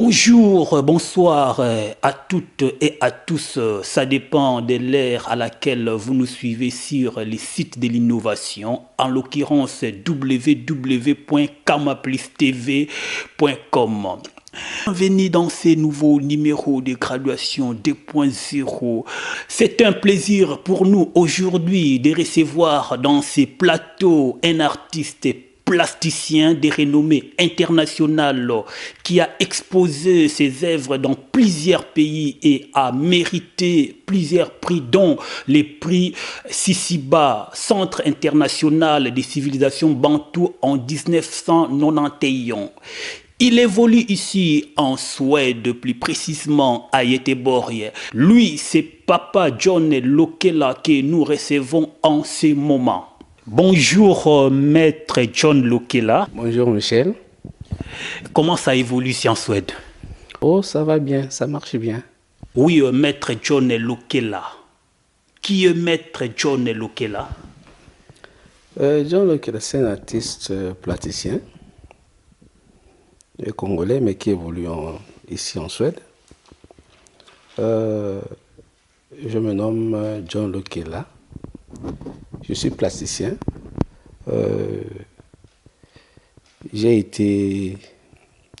Bonjour, bonsoir à toutes et à tous. Ça dépend de l'ère à laquelle vous nous suivez sur les sites de l'innovation, en l'occurrence www.kamaplistv.com. Bienvenue dans ces nouveaux numéros de graduation 2.0. C'est un plaisir pour nous aujourd'hui de recevoir dans ces plateaux un artiste plasticien de renommée internationale qui a exposé ses œuvres dans plusieurs pays et a mérité plusieurs prix, dont les prix Sisiba, Centre international des civilisations bantoues en 1991. Il évolue ici en Suède, plus précisément à Göteborg. Lui, c'est Papa John Lokela que nous recevons en ce moment. Bonjour, maître John Lokela. Bonjour, Michel. Comment ça évolue ici en Suède? Oh, ça va bien, ça marche bien. Oui, maître John Lokela. Qui est maître John Lokela? John Lokela, c'est un artiste plasticien, congolais, mais qui évolue ici en Suède. Je me nomme John Lokela. Je suis plasticien. J'ai été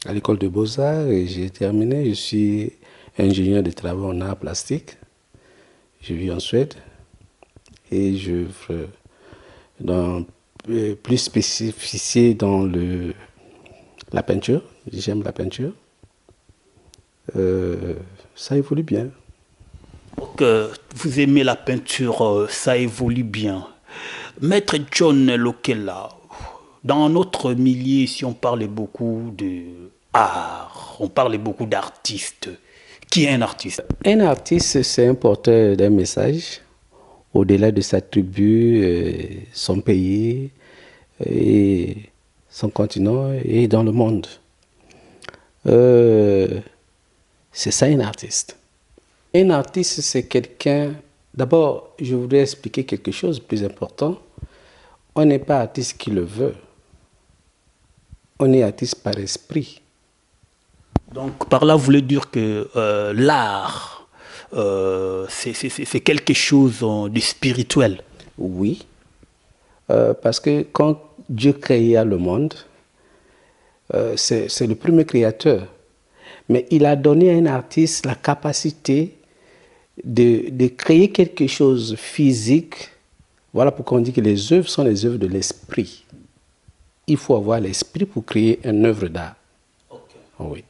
à l'école de Beaux-Arts et j'ai terminé. Je suis ingénieur de travaux en arts plastiques. Je vis en Suède et je plus spécifié dans la peinture. J'aime la peinture. Ça évolue bien. Donc, vous aimez la peinture, ça évolue bien. Maître John Lokela, dans notre milieu, si on parle beaucoup d'art, on parle beaucoup d'artistes. Qui est un artiste? Un artiste, c'est un porteur d'un message, au-delà de sa tribu, son pays, et son continent et dans le monde. C'est ça un artiste. Un artiste, c'est quelqu'un... D'abord, je voudrais expliquer quelque chose de plus important. On n'est pas artiste qui le veut. On est artiste par esprit. Donc, par là, vous voulez dire que l'art, c'est quelque chose de spirituel? Oui. Parce que quand Dieu créa le monde, c'est le premier créateur. Mais il a donné à un artiste la capacité de créer quelque chose de physique. Voilà pourquoi on dit que les œuvres sont les œuvres de l'esprit. Il faut avoir l'esprit pour créer une œuvre d'art. Okay. Oui.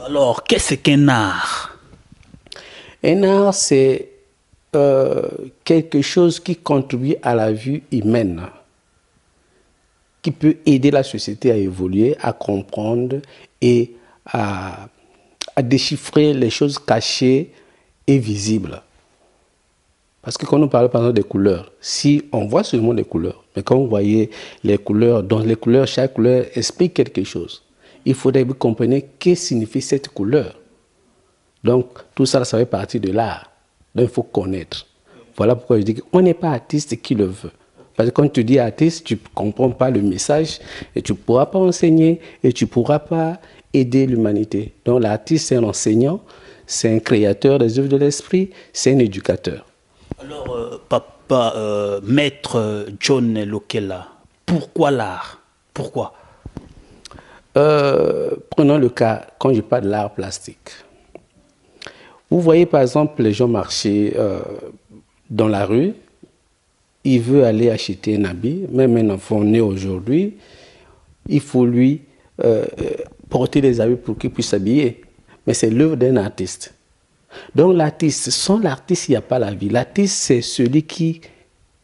Alors, qu'est-ce qu'un art? Un art, c'est quelque chose qui contribue à la vie humaine, qui peut aider la société à évoluer, à comprendre et à déchiffrer les choses cachées et visibles. Parce que quand on parle par exemple des couleurs, si on voit seulement les couleurs, mais quand vous voyez les couleurs, dans les couleurs, chaque couleur explique quelque chose. Il faudrait que vous compreniez ce que signifie cette couleur. Donc, tout ça, ça fait partie de l'art. Donc, il faut connaître. Voilà pourquoi je dis qu'on n'est pas artiste qui le veut. Parce que quand tu dis artiste, tu ne comprends pas le message et tu ne pourras pas enseigner et tu ne pourras pas aider l'humanité. Donc, l'artiste, c'est un enseignant, c'est un créateur des œuvres de l'esprit, c'est un éducateur. Alors, papa, maître John Lokela, pourquoi l'art? Pourquoi? Prenons le cas, quand je parle de l'art plastique. Vous voyez par exemple les gens marcher dans la rue, il veut aller acheter un habit, même un enfant né aujourd'hui, il faut lui porter des habits pour qu'il puisse s'habiller. Mais c'est l'œuvre d'un artiste. Donc l'artiste, sans l'artiste, il n'y a pas la vie. L'artiste, c'est celui qui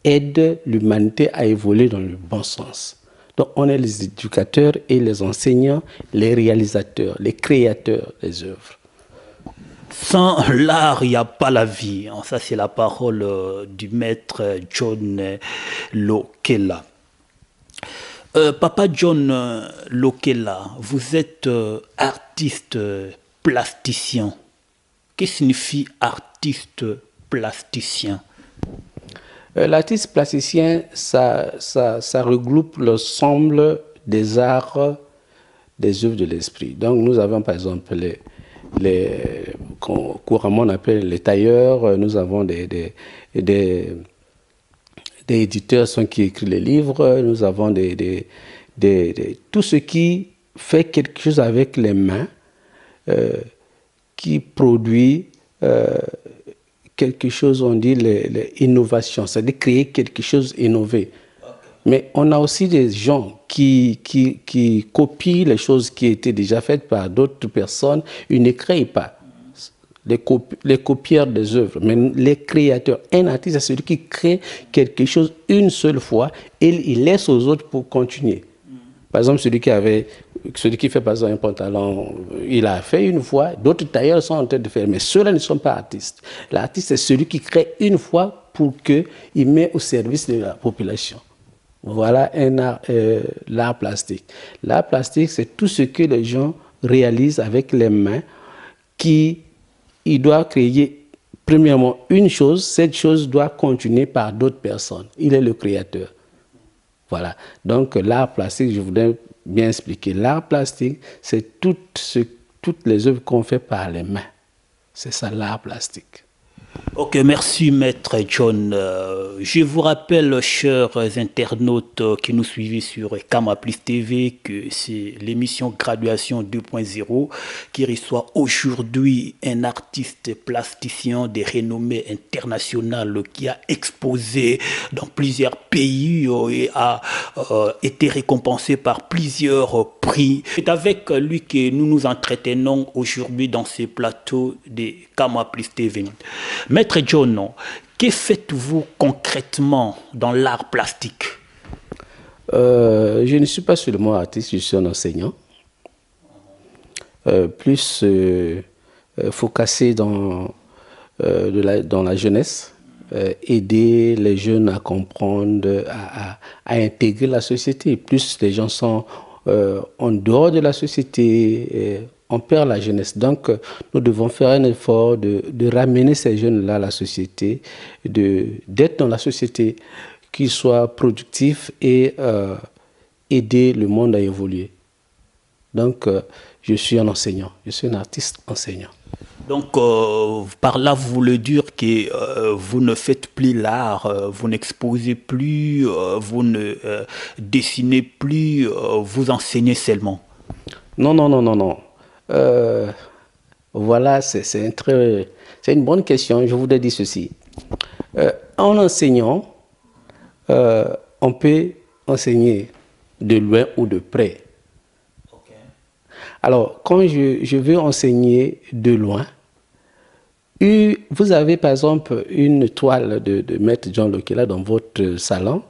aide l'humanité à évoluer dans le bon sens. Donc on est les éducateurs et les enseignants, les réalisateurs, les créateurs des œuvres. Sans l'art, il n'y a pas la vie. Ça, c'est la parole du maître John Lokela. Papa John Lokela, vous êtes artiste plasticien. Que signifie artiste plasticien? L'artiste plasticien, ça regroupe l'ensemble des arts des œuvres de l'esprit. Donc nous avons par exemple couramment on appelle les tailleurs, nous avons des éditeurs qui écrivent les livres, nous avons tout ce qui fait quelque chose avec les mains, qui produit quelque chose, on dit l'innovation, c'est-à-dire créer quelque chose innové. Mais on a aussi des gens qui copient les choses qui étaient déjà faites par d'autres personnes. Ils ne créent pas les copieurs des œuvres, mais les créateurs. Un artiste, c'est celui qui crée quelque chose une seule fois et il laisse aux autres pour continuer. Par exemple, celui qui fait par exemple un pantalon, il a fait une fois, d'autres tailleurs sont en train de faire, mais ceux-là ne sont pas artistes. L'artiste, c'est celui qui crée une fois pour qu'il met au service de la population. Voilà l'art plastique. L'art plastique, c'est tout ce que les gens réalisent avec les mains, il doit créer, premièrement, une chose, cette chose doit continuer par d'autres personnes. Il est le créateur. Voilà. Donc, l'art plastique, je voudrais bien expliquer. L'art plastique, c'est toutes les œuvres qu'on fait par les mains. C'est ça, l'art plastique. Ok, merci Maître John. Je vous rappelle, chers internautes qui nous suivez sur Kama Plus TV, que c'est l'émission Graduation 2.0 qui reçoit aujourd'hui un artiste plasticien de renommée internationale qui a exposé dans plusieurs pays et a été récompensé par plusieurs prix. C'est avec lui que nous nous entretenons aujourd'hui dans ces plateaux de Kama Plus TV. Maître John, que faites-vous concrètement dans l'art plastique? Je ne suis pas seulement artiste, je suis un enseignant. Plus focusé dans la jeunesse, aider les jeunes à comprendre, à intégrer la société. Plus les gens sont en dehors de la société, on perd la jeunesse. Donc, nous devons faire un effort de ramener ces jeunes-là à la société, d'être dans la société, qu'ils soient productifs et aider le monde à évoluer. Donc, je suis un enseignant, je suis un artiste enseignant. Donc, par là, vous voulez dire que vous ne faites plus l'art, vous n'exposez plus, vous ne dessinez plus, vous enseignez seulement? Non, non, non, non, non. Voilà, c'est une bonne question. Je voudrais dire ceci. En enseignant, on peut enseigner de loin ou de près. Okay. Alors, quand je veux enseigner de loin, vous avez par exemple une toile de Maître John Lokela dans votre salon.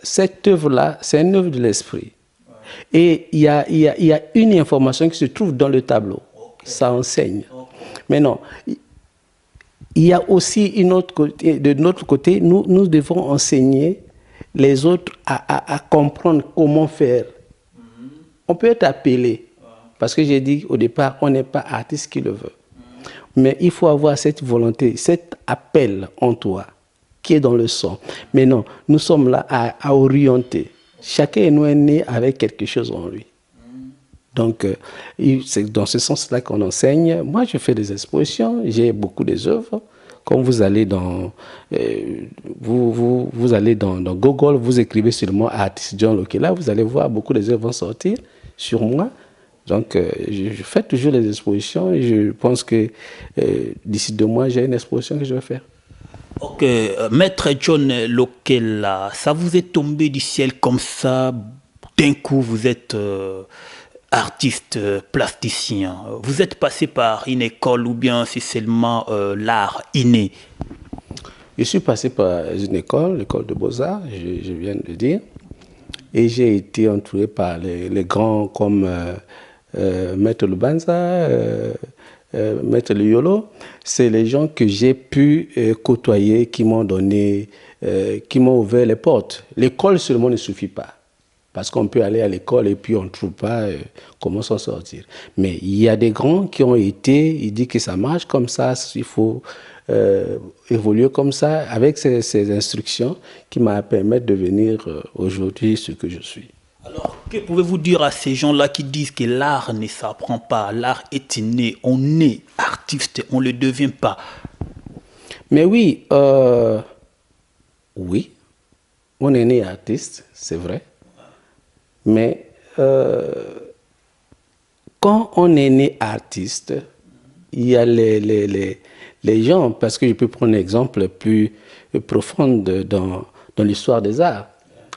Cette œuvre-là, c'est une œuvre de l'esprit. Et il y a une information qui se trouve dans le tableau. Okay. Ça enseigne. Okay. Mais non, il y a aussi de notre côté, nous devons enseigner les autres à comprendre comment faire. On peut être appelé, parce que j'ai dit au départ, on n'est pas artiste qui le veut. Mais il faut avoir cette volonté, cet appel en toi, qui est dans le sang. Mais non, nous sommes là à orienter. Chacun de nous est né avec quelque chose en lui. Donc, c'est dans ce sens-là qu'on enseigne. Moi, je fais des expositions, j'ai beaucoup d'œuvres. Quand vous allez dans Google, vous écrivez seulement artiste John Lokela, vous allez voir beaucoup des œuvres sortir sur moi. Donc, je fais toujours des expositions et je pense que d'ici 2 mois, j'ai une exposition que je vais faire. Ok, Maître John Lokela, ça vous est tombé du ciel comme ça, d'un coup vous êtes artiste plasticien. Vous êtes passé par une école ou bien c'est seulement l'art inné? Je suis passé par une école, l'école de Beaux-Arts, je viens de dire, et j'ai été entouré par les grands comme Maître Lubanza, Maître Luyolo. C'est les gens que j'ai pu côtoyer qui m'ont donné, qui m'ont ouvert les portes. L'école seulement ne suffit pas. Parce qu'on peut aller à l'école et puis on ne trouve pas comment s'en sortir. Mais il y a des grands qui ont été, ils disent que ça marche comme ça, il faut évoluer comme ça, avec ces instructions qui m'ont permis de devenir aujourd'hui ce que je suis. Alors, que pouvez-vous dire à ces gens-là qui disent que l'art ne s'apprend pas, l'art est inné, on est artiste, on ne le devient pas? Mais oui, oui, on est né artiste, c'est vrai. Mais quand on est né artiste, il y a les gens, parce que je peux prendre un exemple plus profond dans l'histoire des arts.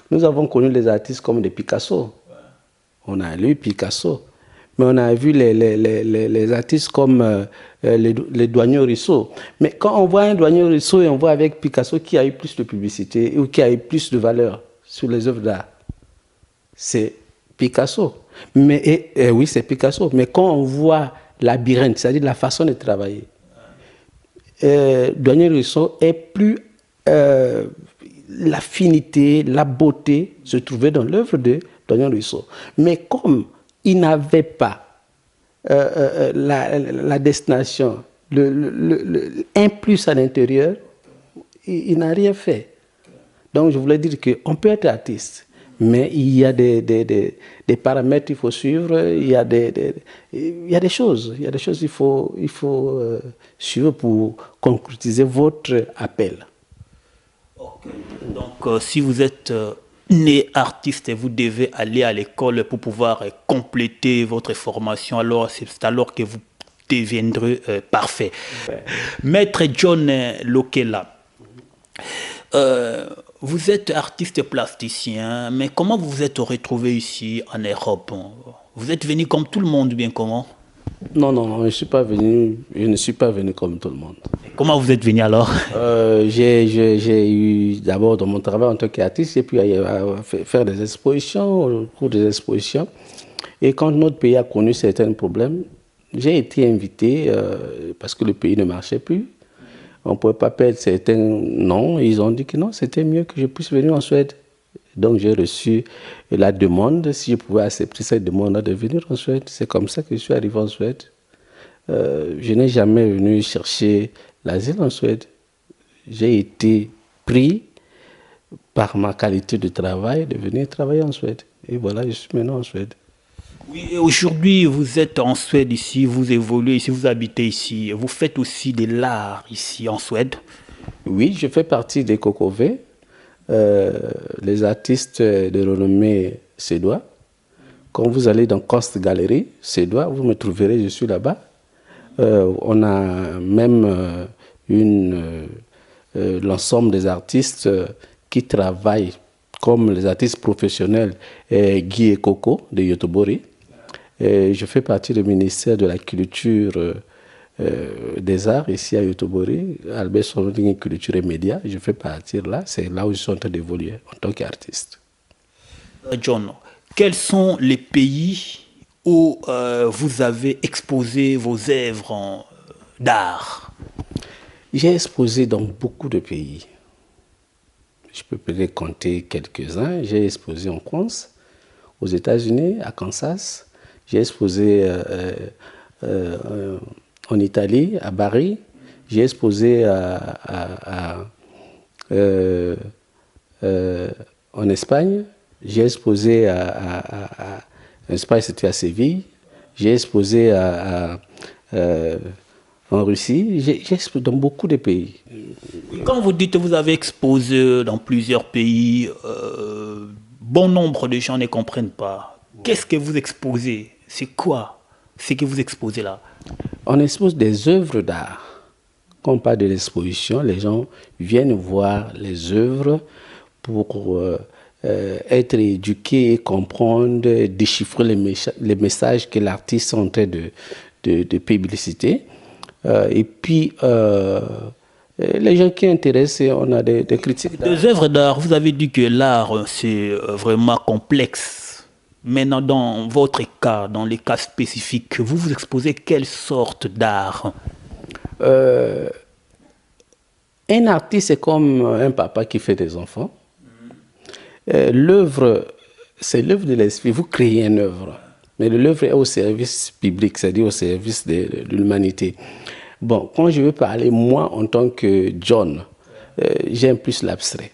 Nous avons connu les artistes comme des Picasso. On a lu Picasso. Mais on a vu les artistes comme les douaniers Rousseau. Mais quand on voit un douanier Rousseau et on voit avec Picasso qui a eu plus de publicité ou qui a eu plus de valeur sur les œuvres d'art, c'est Picasso. Mais, oui, c'est Picasso. Mais quand on voit labyrinthe, c'est-à-dire la façon de travailler, Douanier Rousseau est plus... l'affinité, la beauté se trouvait dans l'œuvre de Douanier Rousseau. Mais comme il n'avait pas la destination, un plus à l'intérieur, il n'a rien fait. Donc je voulais dire qu'on peut être artiste, mais il y a des paramètres qu'il faut suivre, il y a des choses qu'il faut suivre pour concrétiser votre appel. Okay. Donc, si vous êtes né artiste et vous devez aller à l'école pour pouvoir compléter votre formation, alors c'est alors que vous deviendrez parfait. Ouais. Maître John Lokela, vous êtes artiste plasticien, mais comment vous vous êtes retrouvé ici en Europe? Vous êtes venu comme tout le monde, bien comment? Non, je ne suis pas venu comme tout le monde. Comment vous êtes venu alors? J'ai eu d'abord dans mon travail en tant qu'artiste, j'ai pu faire des expositions, au cours des expositions. Et quand notre pays a connu certains problèmes, j'ai été invité parce que le pays ne marchait plus. On ne pouvait pas perdre certains noms. Ils ont dit que non, c'était mieux que je puisse venir en Suède. Donc j'ai reçu la demande, si je pouvais accepter cette demande de venir en Suède. C'est comme ça que je suis arrivé en Suède. Je n'ai jamais venu chercher l'asile en Suède. J'ai été pris par ma qualité de travail de venir travailler en Suède. Et voilà, je suis maintenant en Suède. Oui, et aujourd'hui, vous êtes en Suède ici, vous évoluez ici, vous habitez ici. Vous faites aussi de l'art ici en Suède? Oui, je fais partie des KKV, les artistes de renommée suédois. Quand vous allez dans Cost Gallery suédois, vous me trouverez, je suis là-bas. On a même l'ensemble des artistes qui travaillent comme les artistes professionnels, Guy et Coco de Yotobori. Je fais partie du ministère de la Culture des Arts ici à Yotobori, Albert Solonding Culture et Médias. Je fais partie là, c'est là où je suis en train d'évoluer en tant qu'artiste. John, quels sont les pays où vous avez exposé vos œuvres d'art? J'ai exposé dans beaucoup de pays. Je peux peut-être compter quelques-uns. J'ai exposé en France, aux États-Unis, à Kansas. J'ai exposé en Italie, à Bari. J'ai exposé en Espagne. J'ai exposé en Espagne, c'était à Séville. J'ai exposé en Russie. J'ai exposé dans beaucoup de pays. Quand vous dites que vous avez exposé dans plusieurs pays, bon nombre de gens ne comprennent pas. Qu'est-ce que vous exposez? C'est quoi ce que vous exposez là? On expose des œuvres d'art. Quand on parle de l'exposition, les gens viennent voir les œuvres pour être éduqués et comprendre, déchiffrer les messages que l'artiste est en train de publiciter. Et puis, les gens qui intéressent, on a des critiques d'art. Les œuvres d'art, vous avez dit que l'art, c'est vraiment complexe. Maintenant, dans votre cas, dans les cas spécifiques, vous vous exposez quelle sorte d'art? Un artiste, c'est comme un papa qui fait des enfants. L'œuvre, c'est l'œuvre de l'esprit. Vous créez une œuvre, mais l'œuvre est au service public, c'est-à-dire au service de l'humanité. Bon, quand je veux parler, moi, en tant que John, j'aime plus l'abstrait.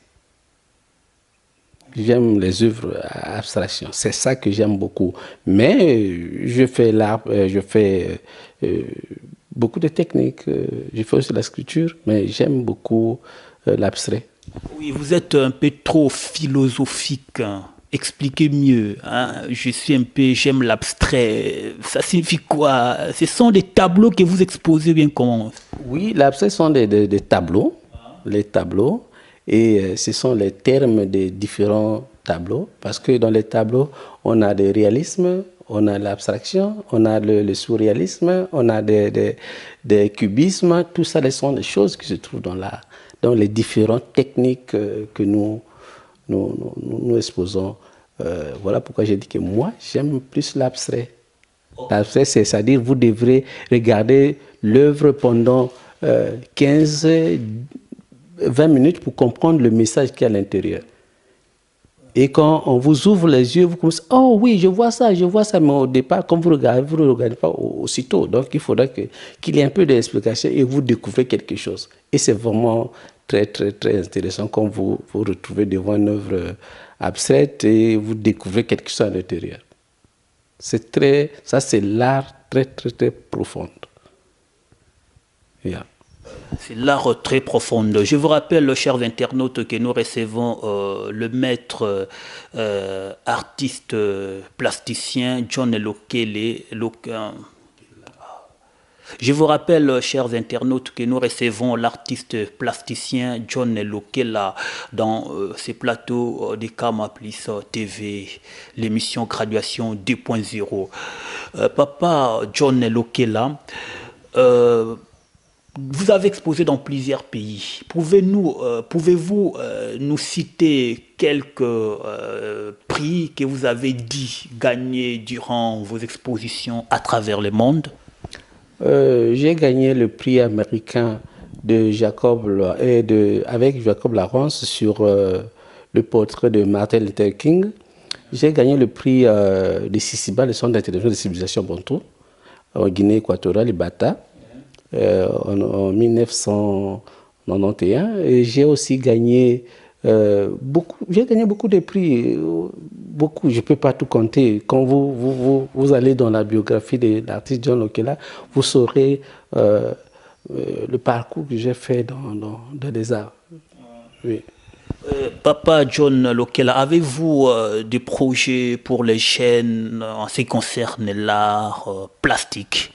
J'aime les œuvres à abstraction. C'est ça que j'aime beaucoup. Mais je fais l'art, je fais beaucoup de techniques. Je fais aussi la sculpture, mais j'aime beaucoup l'abstrait. Oui, vous êtes un peu trop philosophique, hein. Expliquez mieux, hein. Je suis un peu, j'aime l'abstrait. Ça signifie quoi? Ce sont des tableaux que vous exposez bien comment? Oui, l'abstrait sont des tableaux, les tableaux, et ce sont les termes des différents tableaux, parce que dans les tableaux, on a des réalismes, on a l'abstraction, on a le surréalisme, on a des cubismes, tout ça, ce sont des choses qui se trouvent dans l'art, dans les différentes techniques que nous exposons. Voilà pourquoi j'ai dit que moi, j'aime plus l'abstrait. L'abstrait, c'est-à-dire vous devrez regarder l'œuvre pendant 15, 20 minutes pour comprendre le message qu'il y a à l'intérieur. Et quand on vous ouvre les yeux, vous commencez, oh oui, je vois ça, mais au départ, comme vous ne regardez pas aussitôt. Donc, il faudra qu'il y ait un peu d'explication et vous découvrez quelque chose. Et c'est vraiment très, très, très intéressant quand vous vous retrouvez devant une œuvre abstraite et vous découvrez quelque chose à l'intérieur. Ça, c'est l'art très, très, très profond. Yeah. C'est l'art très profond. Je vous rappelle, chers internautes, que nous recevons le maître artiste plasticien John Lokele. Je vous rappelle, chers internautes, que nous recevons l'artiste plasticien John Lokela dans ces plateaux de Kamaplis TV, l'émission Graduation 2.0. Papa John Lokela, vous avez exposé dans plusieurs pays. Pouvez-vous nous citer quelques prix que vous avez dit gagner durant vos expositions à travers le monde? J'ai gagné le prix américain de avec Jacob Lawrence sur le portrait de Martin Luther King. J'ai gagné le prix de Sisiba, le Centre d'intervention des civilisations Bantou, en Guinée équatoriale, Bata, en 1991. Et j'ai aussi gagné beaucoup de prix, beaucoup, je ne peux pas tout compter. Quand vous allez dans la biographie de l'artiste John Lokela, vous saurez le parcours que j'ai fait dans les arts. Oui. Papa John Lokela, avez-vous des projets pour les jeunes en ce qui concerne l'art plastique?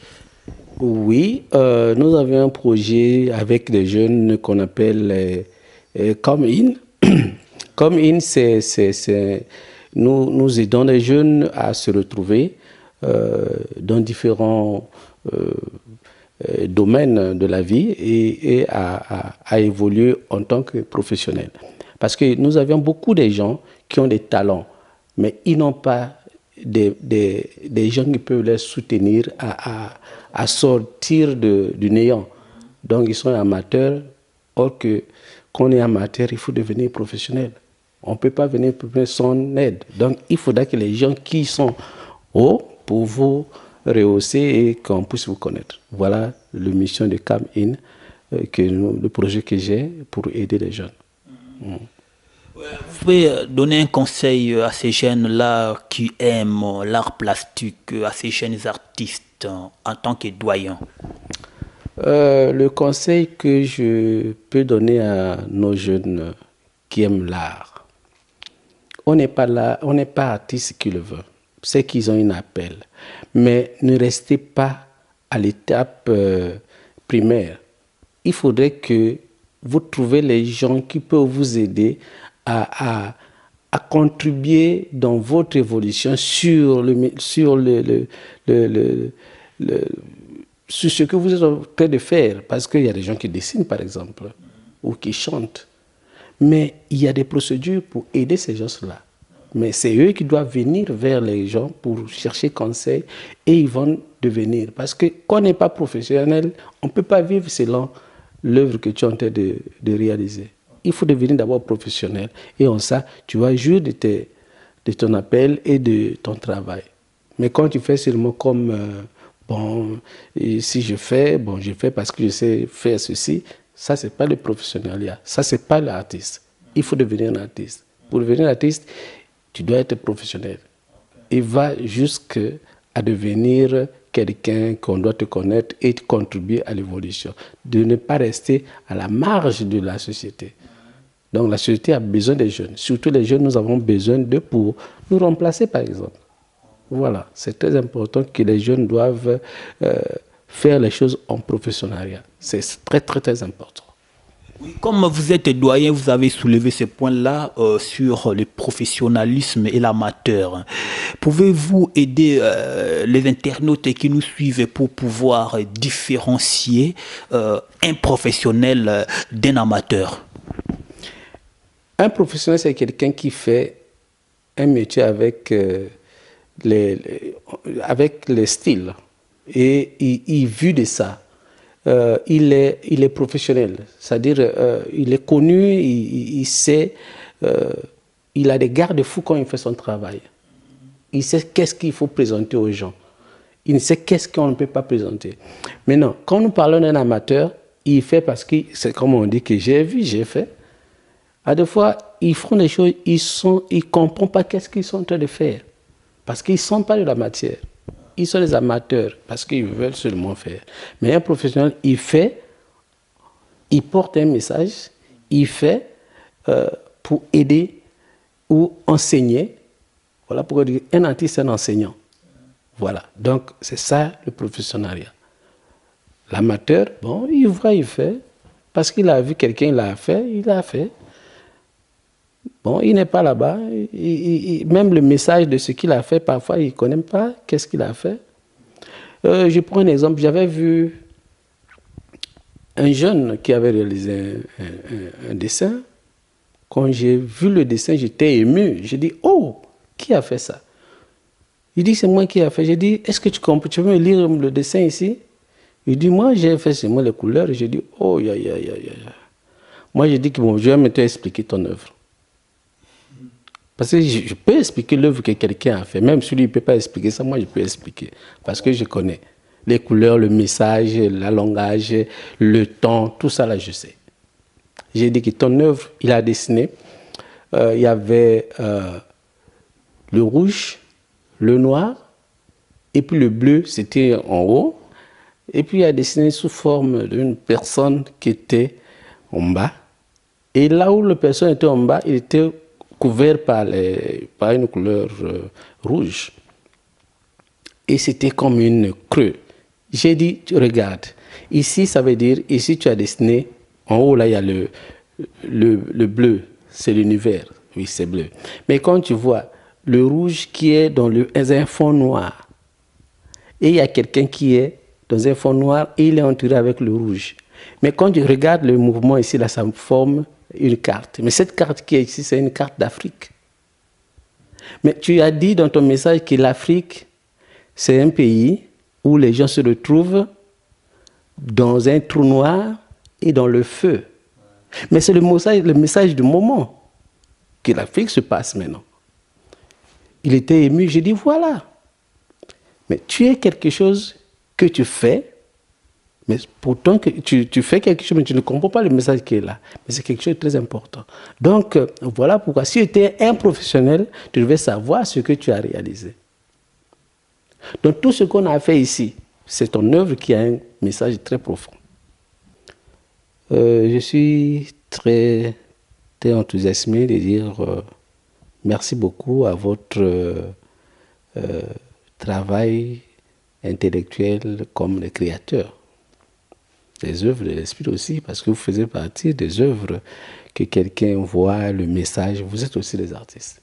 Oui, nous avions un projet avec des jeunes qu'on appelle Come In. Come In, nous aidons les jeunes à se retrouver dans différents domaines de la vie et à évoluer en tant que professionnels. Parce que nous avions beaucoup de gens qui ont des talents, mais ils n'ont pas des gens qui peuvent les soutenir à sortir du néant. Donc ils sont amateurs, or que quand on est amateur, il faut devenir professionnel. On ne peut pas venir sans aide. Donc il faudra que les gens qui sont hauts pour vous rehausser et qu'on puisse vous connaître. Voilà la mission de Come In, le projet que j'ai pour aider les jeunes. Vous pouvez donner un conseil à ces jeunes-là qui aiment l'art plastique, à ces jeunes artistes en tant que doyens? Le conseil que je peux donner à nos jeunes qui aiment l'art, on n'est pas là, on n'est pas artiste qui le veut. C'est qu'ils ont un appel. Mais ne restez pas à l'étape primaire. Il faudrait que vous trouviez les gens qui peuvent vous aider à contribuer dans votre évolution sur ce que vous êtes en train de faire. Parce qu'il y a des gens qui dessinent, par exemple, ou qui chantent. Mais il y a des procédures pour aider ces gens-là. Mais c'est eux qui doivent venir vers les gens pour chercher conseil et ils vont devenir. Parce que quand on n'est pas professionnel, on ne peut pas vivre selon l'œuvre que tu es en train de réaliser. Il faut devenir d'abord professionnel. Et en ça, tu vas jouir de ton appel et de ton travail. Mais quand tu fais seulement comme, si je fais parce que je sais faire ceci, ça, ce n'est pas le professionnalisme. Ça, ce n'est pas l'artiste. Il faut devenir un artiste. Pour devenir artiste, tu dois être professionnel. Il va jusqu'à devenir quelqu'un qu'on doit te connaître et contribuer à l'évolution. De ne pas rester à la marge de la société. Donc la société a besoin des jeunes. Surtout les jeunes, nous avons besoin d'eux pour nous remplacer, par exemple. Voilà, c'est très important que les jeunes doivent faire les choses en professionnariat. C'est très, très, très important. Oui, comme vous êtes doyen, vous avez soulevé ce point-là sur le professionnalisme et l'amateur. Pouvez-vous aider les internautes qui nous suivent pour pouvoir différencier un professionnel d'un amateur? Un professionnel, c'est quelqu'un qui fait un métier avec les styles. Et il vit de ça. Il est professionnel. C'est-à-dire, il est connu, il sait, il a des garde-fous quand il fait son travail. Il sait qu'est-ce qu'il faut présenter aux gens. Il sait qu'est-ce qu'on ne peut pas présenter. Maintenant, quand nous parlons d'un amateur, il fait parce que, c'est comme on dit que j'ai vu, j'ai fait. À des fois, ils font des choses, ils ne comprennent pas qu'est-ce qu'ils sont en train de faire. Parce qu'ils ne sont pas de la matière. Ils sont des amateurs parce qu'ils veulent seulement faire. Mais un professionnel, il fait, il porte un message, il fait pour aider ou enseigner. Voilà pourquoi un artiste, c'est un enseignant. Voilà. Donc, c'est ça le professionnariat. L'amateur, bon, il voit, il fait. Parce qu'il a vu quelqu'un, il a fait. Bon, il n'est pas là-bas. Même le message de ce qu'il a fait, parfois, il ne connaît pas qu'est-ce qu'il a fait. Je prends un exemple. J'avais vu un jeune qui avait réalisé un dessin. Quand j'ai vu le dessin, j'étais ému. J'ai dit, oh, qui a fait ça? Il dit, c'est moi qui ai fait. J'ai dit, est-ce que tu comprends? Tu veux me lire le dessin ici? Il dit, moi, j'ai fait seulement les couleurs. J'ai dit, oh, ya. Moi, j'ai dit que bon, je vais me expliquer ton œuvre. Parce que je peux expliquer l'œuvre que quelqu'un a fait. Même si lui ne peut pas expliquer ça, moi je peux expliquer. Parce que je connais les couleurs, le message, le langage, le temps, tout ça là je sais. J'ai dit que ton œuvre, il a dessiné. Il y avait le rouge, le noir, et puis le bleu, c'était en haut. Et puis il a dessiné sous forme d'une personne qui était en bas. Et là où la personne était en bas, il était couvert par une couleur rouge. Et c'était comme une creux. J'ai dit, tu regardes, ici ça veut dire, ici tu as dessiné, en haut là il y a le bleu, c'est l'univers, oui c'est bleu. Mais quand tu vois le rouge qui est dans un fond noir, et il y a quelqu'un qui est dans un fond noir et il est entouré avec le rouge. Mais quand tu regardes le mouvement ici, là ça forme une carte. Mais cette carte qui est ici, c'est une carte d'Afrique. Mais tu as dit dans ton message que l'Afrique, c'est un pays où les gens se retrouvent dans un trou noir et dans le feu. Mais c'est le message du moment que l'Afrique se passe maintenant. Il était ému, j'ai dit voilà. Mais tu es quelque chose que tu fais, mais pourtant que tu fais quelque chose, mais tu ne comprends pas le message qui est là. Mais c'est quelque chose de très important. Donc, voilà pourquoi, si tu étais un professionnel, tu devais savoir ce que tu as réalisé. Donc, tout ce qu'on a fait ici, c'est ton œuvre qui a un message très profond. Je suis très, très enthousiasmé de dire merci beaucoup à votre travail intellectuel comme le créateur. Des œuvres de l'esprit aussi, parce que vous faisiez partie des œuvres que quelqu'un voit, le message, vous êtes aussi des artistes.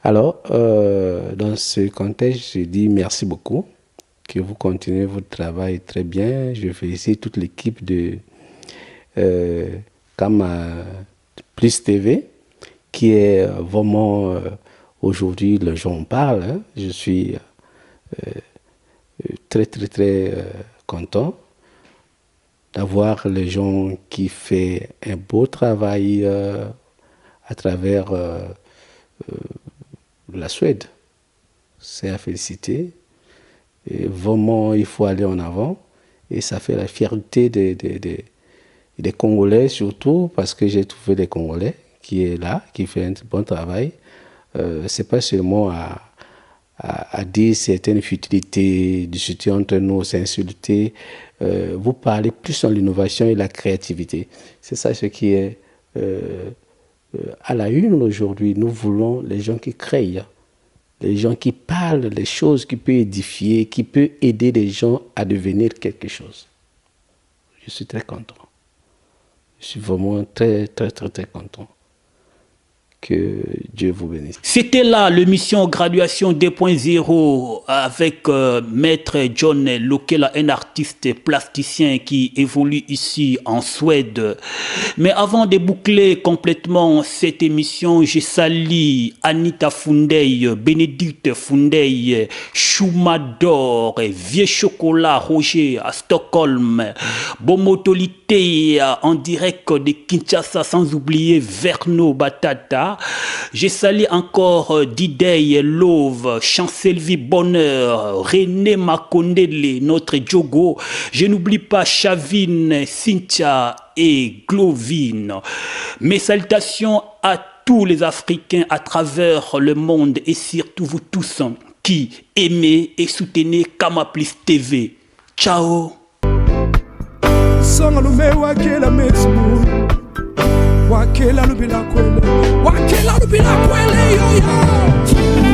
Alors, dans ce contexte, je dis merci beaucoup, que vous continuez votre travail très bien. Je félicite toute l'équipe de Kama Plus TV, qui est vraiment, aujourd'hui, le jour on parle, hein. Je suis très, très, très content d'avoir les gens qui font un beau travail à travers la Suède. C'est à féliciter. Et vraiment, il faut aller en avant. Et ça fait la fierté des Congolais, surtout parce que j'ai trouvé des Congolais qui est là, qui fait un bon travail. C'est pas seulement à dire certaines futilités, discuter entre nous, s'insulter. Vous parlez plus dans l'innovation et la créativité. C'est ça ce qui est à la une aujourd'hui. Nous voulons les gens qui créent, les gens qui parlent des choses qui peuvent édifier, qui peuvent aider les gens à devenir quelque chose. Je suis très content. Je suis vraiment très, très, très, très content. Que Dieu vous bénisse. C'était là l'émission Graduation 2.0 avec Maître John Lokela, un artiste plasticien qui évolue ici en Suède. Mais avant de boucler complètement cette émission, je salue Anita Fundey, Bénédicte Fundey, Choumador, Vieux Chocolat Roger à Stockholm, Bomotolité en direct de Kinshasa, sans oublier Verno Batata. Je salue encore Diday Love, Chancelvi Bonheur, René Makondele, notre Djogo. Je n'oublie pas Chavine, Cynthia et Glovine. Mes salutations à tous les Africains à travers le monde et surtout vous tous qui aimez et soutenez Kamaplis TV. Ciao. Wakela lubila kwele yo yo.